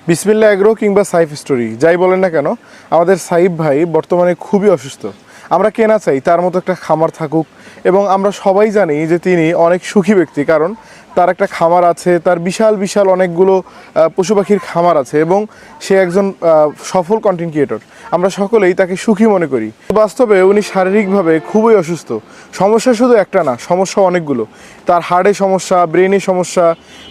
বিসমিল্লাহ এগ্রো কিংবা সাইফ স্টোরি যাই বলেন না কেন, আমাদের সাইফ ভাই বর্তমানে খুবই অসুস্থ। আমরা কে না চাই তার মতো একটা খামার থাকুক, এবং আমরা সবাই জানি যে তিনি অনেক সুখী ব্যক্তি, কারণ তার একটা খামার আছে, তার বিশাল বিশাল অনেকগুলো পশু পাখির খামার আছে, এবং সে একজন সফল কন্টেন্ট ক্রিয়েটর। আমরা সকলেই তাকে সুখী মনে করি। বাস্তবে উনি শারীরিকভাবে খুবই অসুস্থ। সমস্যা শুধু একটা না, সমস্যা অনেকগুলো। তার হার্টে সমস্যা, ব্রেনে সমস্যা,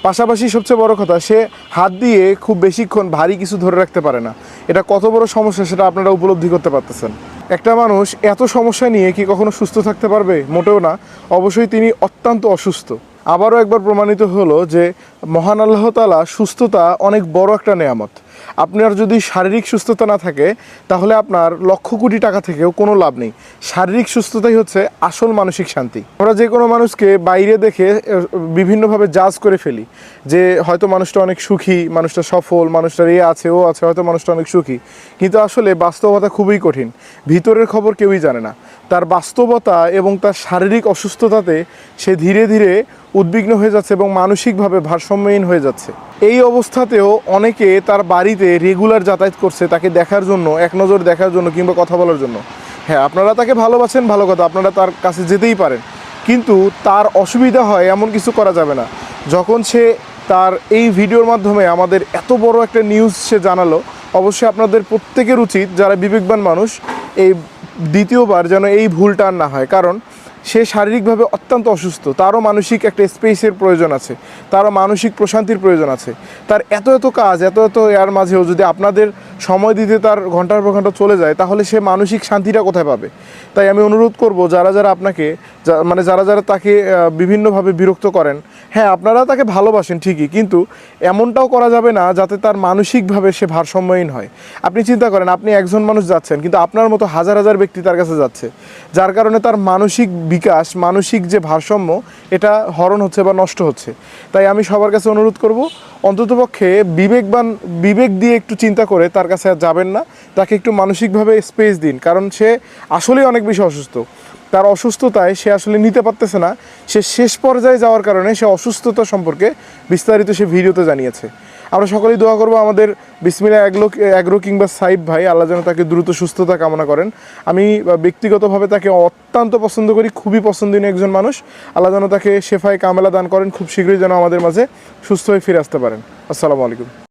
পাশাপাশি সবচেয়ে বড় কথা, সে হাত দিয়ে খুব বেশিক্ষণ ভারী কিছু ধরে রাখতে পারে না। এটা কত বড় সমস্যা সেটা আপনারা উপলব্ধি করতে পারতেছেন। একটা মানুষ এত সমস্যা নিয়ে কি কখনো সুস্থ থাকতে পারবে? মোটেও না। অবশ্যই তিনি অত্যন্ত অসুস্থ। আবারও একবার প্রমাণিত হলো যে মহান আল্লাহ তাআলা সুস্থতা অনেক বড় একটা নেয়ামত। আপনার যদি শারীরিক সুস্থতা না থাকে, তাহলে আপনার লক্ষ কোটি টাকা থেকেও কোনো লাভ নেই। শারীরিক সুস্থতাই হচ্ছে আসল মানসিক শান্তি। আমরা যে কোনো মানুষকে বাইরে দেখে বিভিন্নভাবে জাজ করে ফেলি যে হয়তো মানুষটা অনেক সুখী, মানুষটা সফল, মানুষটার এ আছে ও আছে, হয়তো মানুষটা অনেক সুখী। কিন্তু আসলে বাস্তবতা খুবই কঠিন। ভিতরের খবর কেউই জানে না। তার বাস্তবতা এবং তার শারীরিক অসুস্থতাতে সে ধীরে ধীরে উদ্বিগ্ন হয়ে যাচ্ছে এবং মানসিকভাবে ভারসাম্যহীন হয়ে যাচ্ছে। এই অবস্থাতেও অনেকে তার বাড়িতে রেগুলার যাতায়াত করছে তাকে দেখার জন্য, এক নজর দেখার জন্য কিংবা কথা বলার জন্য। হ্যাঁ, আপনারা তাকে ভালোবাসেন, ভালো কথা, আপনারা তার কাছে যেতেই পারেন, কিন্তু তার অসুবিধা হয় এমন কিছু করা যাবে না। যখন সে তার এই ভিডিওর মাধ্যমে আমাদের এত বড় একটা নিউজ সে জানালো, অবশ্যই আপনাদের প্রত্যেকের উচিত, যারা বিবেকবান মানুষ, এই দ্বিতীয়বার যেন এই ভুলটা আর না হয়। কারণ সে শারীরিকভাবে অত্যন্ত অসুস্থ, তারও মানসিক একটা স্পেসের প্রয়োজন আছে, তারও মানসিক প্রশান্তির প্রয়োজন আছে। তার এত এত কাজ, এত এত এর মাঝেও যদি আপনাদের সময় দিতে তার ঘন্টার পর ঘন্টা চলে যায়, তাহলে সে মানসিক শান্তিটা কোথায় পাবে? তাই আমি অনুরোধ করব, যারা যারা আপনাকে যারা যারা তাকে বিভিন্নভাবে বিরক্ত করেন, হ্যাঁ আপনারা তাকে ভালোবাসেন ঠিকই, কিন্তু এমনটাও করা যাবে না যাতে তার মানসিকভাবে সে ভারসাম্যহীন হয়। আপনি চিন্তা করেন, আপনি একজন মানুষ যাচ্ছেন, কিন্তু আপনার মতো হাজার হাজার ব্যক্তি তার কাছে যাচ্ছে, যার কারণে তার মানসিক বিকাশ, মানসিক যে ভারসাম্য, এটা হরণ হচ্ছে বা নষ্ট হচ্ছে। তাই আমি সবার কাছে অনুরোধ করব, অন্ততপক্ষে বিবেক দিয়ে একটু চিন্তা করে তার কাছে আর যাবেন না। তাকে একটু মানসিকভাবে স্পেস দিন, কারণ সে আসলেই অনেক বেশি অসুস্থ। তার অসুস্থতায় সে আসলে নিতে পারতেছে না। সে শেষ পর্যায়ে যাওয়ার কারণে সে অসুস্থতা সম্পর্কে বিস্তারিত সে ভিডিওতে জানিয়েছে। আমরা সকলেই দোয়া করবো আমাদের বিসমিল্লাহ এগ্রো কিংবা সাইফ ভাই, আল্লাহ যেন তাকে দ্রুত সুস্থতা কামনা করেন। আমি ব্যক্তিগতভাবে তাকে অত্যন্ত পছন্দ করি, খুবই পছন্দনীয় একজন মানুষ। আল্লাহ যেন তাকে শেফায়ে কামেলা দান করেন, খুব শীঘ্রই যেন আমাদের মাঝে সুস্থ হয়ে ফিরে আসতে পারেন। আসসালামু আলাইকুম।